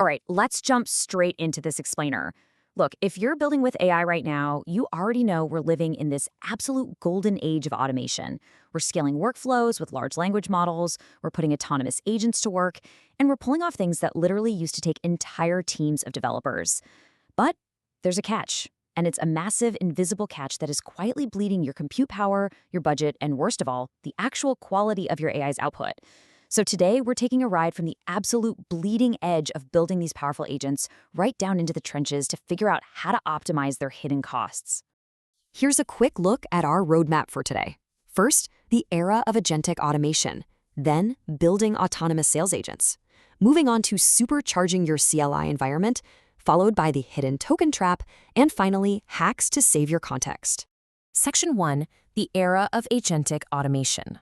All right, let's jump straight into this explainer. Look, if you're building with AI right now, you already know we're living in this absolute golden age of automation. We're scaling workflows with large language models, we're putting autonomous agents to work, and we're pulling off things that literally used to take entire teams of developers. But there's a catch, and it's a massive, invisible catch that is quietly bleeding your compute power, your budget, and worst of all, the actual quality of your AI's output. So today, we're taking a ride from the absolute bleeding edge of building these powerful agents right down into the trenches to figure out how to optimize their hidden costs. Here's a quick look at our roadmap for today. First, the era of agentic automation. Then, building autonomous sales agents. Moving on to supercharging your CLI environment, followed by the hidden token trap, and finally, hacks to save your context. Section 1. The era of agentic automation.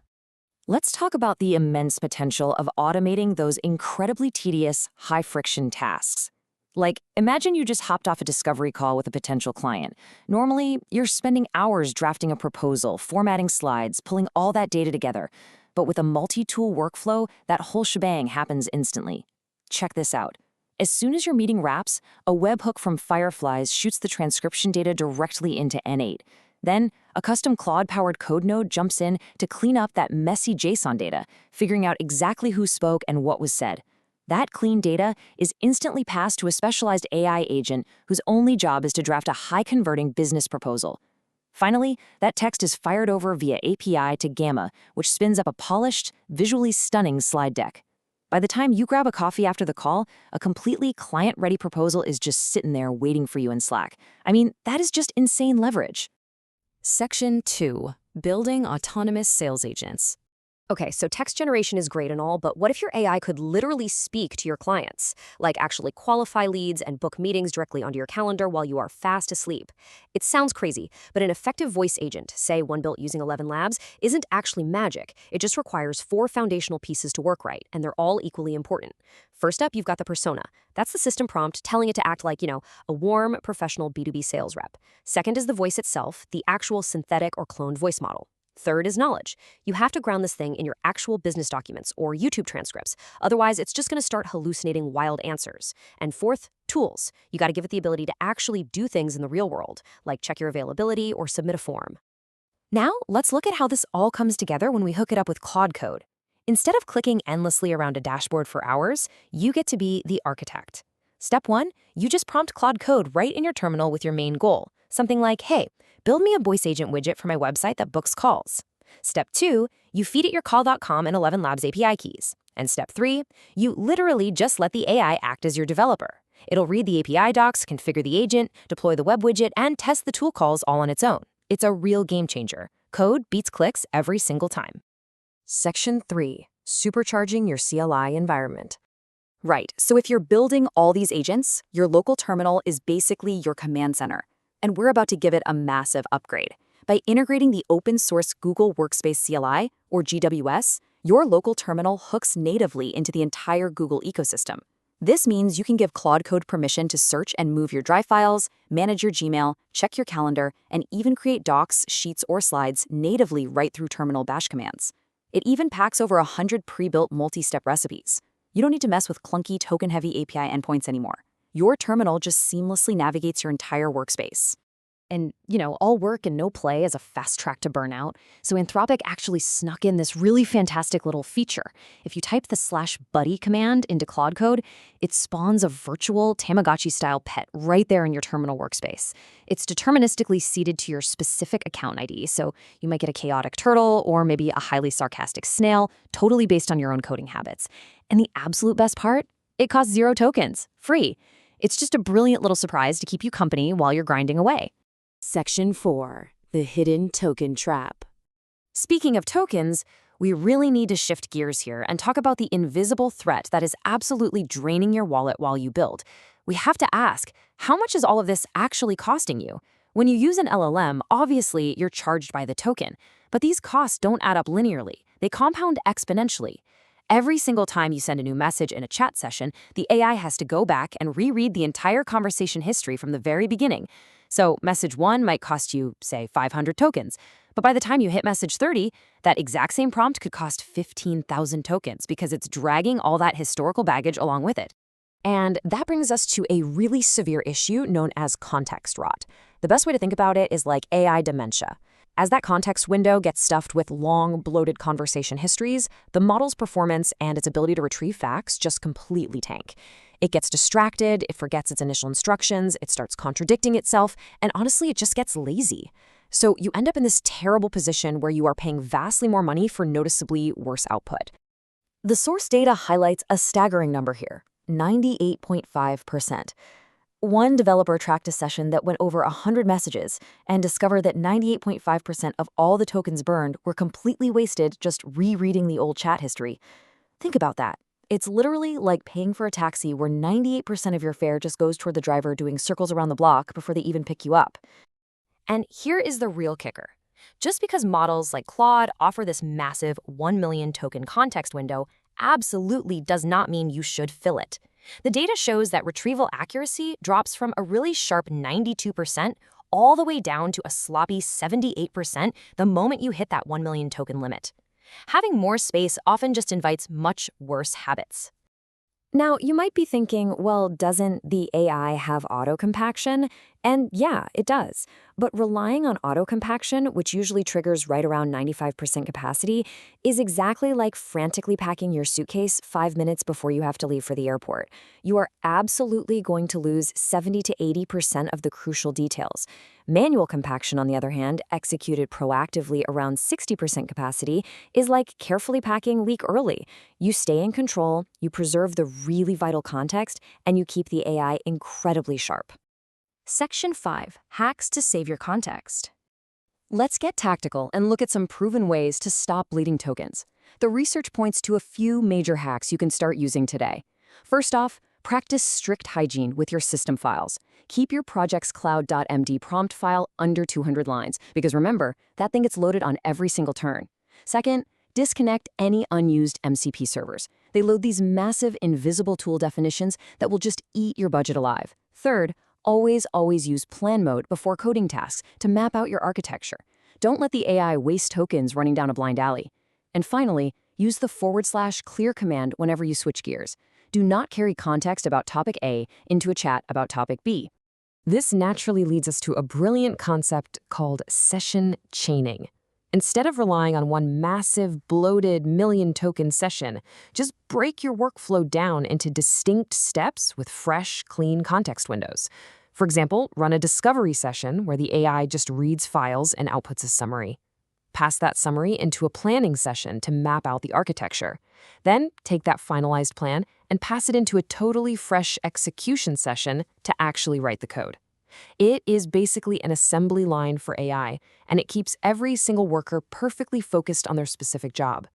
Let's talk about the immense potential of automating those incredibly tedious, high-friction tasks. Like, imagine you just hopped off a discovery call with a potential client. Normally, you're spending hours drafting a proposal, formatting slides, pulling all that data together. But with a multi-tool workflow, that whole shebang happens instantly. Check this out. As soon as your meeting wraps, a webhook from Fireflies shoots the transcription data directly into N8. Then, a custom Claude-powered code node jumps in to clean up that messy JSON data, figuring out exactly who spoke and what was said. That clean data is instantly passed to a specialized AI agent whose only job is to draft a high-converting business proposal. Finally, that text is fired over via API to Gamma, which spins up a polished, visually stunning slide deck. By the time you grab a coffee after the call, a completely client-ready proposal is just sitting there waiting for you in Slack. I mean, that is just insane leverage. Section 2. Building autonomous sales agents. Okay, so text generation is great and all, but what if your AI could literally speak to your clients? Like actually qualify leads and book meetings directly onto your calendar while you are fast asleep? It sounds crazy, but an effective voice agent, say one built using 11 Labs, isn't actually magic. It just requires 4 foundational pieces to work right, and they're all equally important. First up, you've got the persona. That's the system prompt telling it to act like, a warm, professional B2B sales rep. Second is the voice itself, the actual synthetic or cloned voice model. Third is knowledge. You have to ground this thing in your actual business documents or YouTube transcripts. Otherwise, it's just going to start hallucinating wild answers. And fourth, tools. You got to give it the ability to actually do things in the real world, like check your availability or submit a form. Now, let's look at how this all comes together when we hook it up with Claude Code. Instead of clicking endlessly around a dashboard for hours, you get to be the architect. Step 1, you just prompt Claude Code right in your terminal with your main goal. Something like, hey, build me a voice agent widget for my website that books calls. Step 2, you feed it your call.com and 11 Labs API keys. And step 3, you literally just let the AI act as your developer. It'll read the API docs, configure the agent, deploy the web widget, and test the tool calls all on its own. It's a real game changer. Code beats clicks every single time. Section 3. Supercharging your CLI environment. Right, so if you're building all these agents, your local terminal is basically your command center. And we're about to give it a massive upgrade. By integrating the open-source Google Workspace CLI, or GWS, your local terminal hooks natively into the entire Google ecosystem. This means you can give Claude Code permission to search and move your Drive files, manage your Gmail, check your calendar, and even create docs, sheets, or slides natively right through terminal bash commands. It even packs over 100 pre-built multi-step recipes. You don't need to mess with clunky token-heavy API endpoints anymore. Your terminal just seamlessly navigates your entire workspace. And, all work and no play is a fast track to burnout. So Anthropic actually snuck in this really fantastic little feature. If you type the /buddy command into Claude Code, it spawns a virtual Tamagotchi-style pet right there in your terminal workspace. It's deterministically seeded to your specific account ID, so you might get a chaotic turtle or maybe a highly sarcastic snail, totally based on your own coding habits. And the absolute best part? It costs 0 tokens, free. It's just a brilliant little surprise to keep you company while you're grinding away. Section 4. The hidden token trap. Speaking of tokens, we really need to shift gears here and talk about the invisible threat that is absolutely draining your wallet while you build. We have to ask, how much is all of this actually costing you? When you use an LLM, obviously you're charged by the token, but these costs don't add up linearly. They compound exponentially. Every single time you send a new message in a chat session, the AI has to go back and reread the entire conversation history from the very beginning. So message 1 might cost you, say, 500 tokens. But by the time you hit message 30, that exact same prompt could cost 15,000 tokens because it's dragging all that historical baggage along with it. And that brings us to a really severe issue known as context rot. The best way to think about it is like AI dementia. As that context window gets stuffed with long, bloated conversation histories, the model's performance and its ability to retrieve facts just completely tank. It gets distracted, it forgets its initial instructions, it starts contradicting itself, and honestly, it just gets lazy. So you end up in this terrible position where you are paying vastly more money for noticeably worse output. The source data highlights a staggering number here, 98.5%. One developer tracked a session that went over 100 messages and discovered that 98.5% of all the tokens burned were completely wasted just rereading the old chat history. Think about that. It's literally like paying for a taxi where 98% of your fare just goes toward the driver doing circles around the block before they even pick you up. And here is the real kicker. Just because models like Claude offer this massive 1 million token context window absolutely does not mean you should fill it. The data shows that retrieval accuracy drops from a really sharp 92% all the way down to a sloppy 78% the moment you hit that 1 million token limit. Having more space often just invites much worse habits. Now, you might be thinking, well, doesn't the AI have auto-compaction? And yeah, it does. But relying on auto-compaction, which usually triggers right around 95% capacity, is exactly like frantically packing your suitcase 5 minutes before you have to leave for the airport. You are absolutely going to lose 70 to 80% of the crucial details. Manual compaction, on the other hand, executed proactively around 60% capacity, is like carefully packing leak early. You stay in control, you preserve the really vital context, and you keep the AI incredibly sharp. Section 5. Hacks to save your context. Let's get tactical and look at some proven ways to stop bleeding tokens. The research points to a few major hacks you can start using today. First off, practice strict hygiene with your system files. Keep your project's cloud.md prompt file under 200 lines, because remember, that thing gets loaded on every single turn. Second, disconnect any unused MCP servers. They load these massive invisible tool definitions that will just eat your budget alive. Third, always use plan mode before coding tasks to map out your architecture. Don't let the AI waste tokens running down a blind alley. And finally, use the /clear command whenever you switch gears. Do not carry context about topic A into a chat about topic B. This naturally leads us to a brilliant concept called session chaining. Instead of relying on one massive, bloated, million-token session, just break your workflow down into distinct steps with fresh, clean context windows. For example, run a discovery session where the AI just reads files and outputs a summary. Pass that summary into a planning session to map out the architecture. Then take that finalized plan and pass it into a totally fresh execution session to actually write the code. It is basically an assembly line for AI, and it keeps every single worker perfectly focused on their specific job.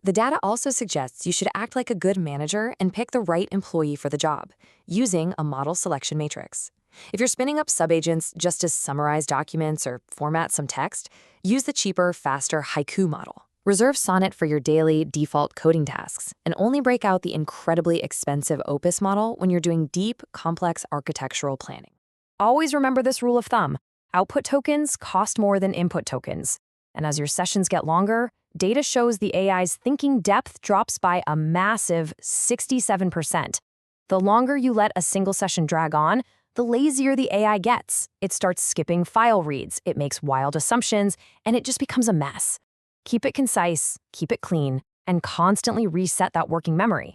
The data also suggests you should act like a good manager and pick the right employee for the job, using a model selection matrix. If you're spinning up subagents just to summarize documents or format some text, use the cheaper, faster Haiku model. Reserve Sonnet for your daily default coding tasks, and only break out the incredibly expensive Opus model when you're doing deep, complex architectural planning. Always remember this rule of thumb. Output tokens cost more than input tokens. And as your sessions get longer, data shows the AI's thinking depth drops by a massive 67%. The longer you let a single session drag on, the lazier the AI gets. It starts skipping file reads, it makes wild assumptions, and it just becomes a mess. Keep it concise, keep it clean, and constantly reset that working memory.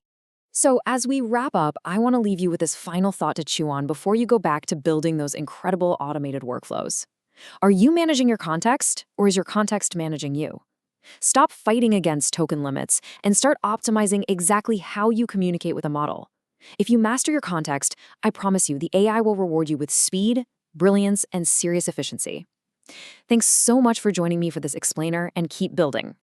So as we wrap up, I want to leave you with this final thought to chew on before you go back to building those incredible automated workflows. Are you managing your context, or is your context managing you? Stop fighting against token limits and start optimizing exactly how you communicate with a model. If you master your context, I promise you the AI will reward you with speed, brilliance, and serious efficiency. Thanks so much for joining me for this explainer, and keep building.